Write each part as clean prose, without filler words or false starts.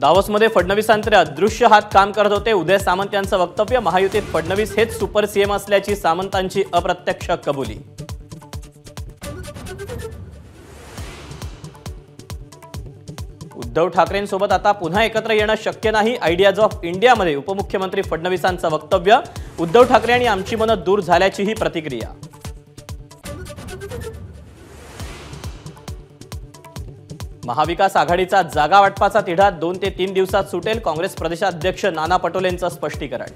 दावोसमध्ये फडणवीसांचे अदृश्य हात काम करत होते. उदय सामंत यांचं वक्तव्य. महायुतीत फडणवीस हेच सुपर सीएम असल्याची सामंतांची अप्रत्यक्ष कबुली. उद्धव ठाकरेंसोबत आता पुन्हा एकत्र येणं शक्य नाही. आयडियाज ऑफ इंडियामध्ये उपमुख्यमंत्री फडणवीसांचं वक्तव्य. उद्धव ठाकरे आणि आमची मनं दूर झाल्याचीही प्रतिक्रिया. महाविकास आघाडीचा जागा वाटपाचा तिढा 2 ते 3 दिवसात सुटेल. काँग्रेस प्रदेशाध्यक्ष नाना पटोलेंचं स्पष्टीकरण.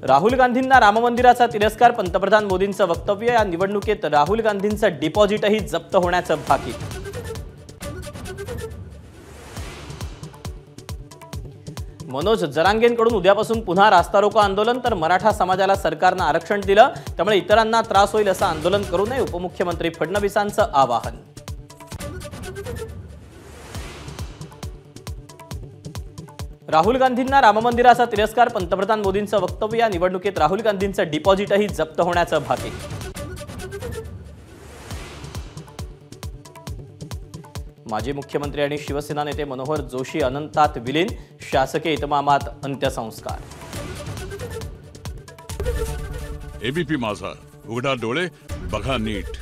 राहुल गांधींना राम मंदिराचा तिरस्कार. पंतप्रधान मोदींचं वक्तव्य. या निवडणुकीत राहुल गांधींचं डिपॉझिटही जप्त होण्याचं बाकी. मनोज जरांगेंकडून उद्यापासून पुन्हा रास्ता रोको आंदोलन. तर मराठा समाजाला सरकारनं आरक्षण दिलं त्यामुळे इतरांना त्रास होईल असं आंदोलन करू नये. उपमुख्यमंत्री फडणवीसांचं आवाहन. राहुल गांधींना राम मंदिराचा तिरस्कार. पंतप्रधान मोदींचं वक्तव्य. या निवडणुकीत राहुल गांधींचं डिपॉझिटही जप्त होण्याचं बाकी. माजी मुख्यमंत्री आणि शिवसेना नेते मनोहर जोशी अनंतात विलीन. शासकीय इतमामात अंत्यसंस्कार. एबीपी माझा, उघडा डोळे बघा नीट.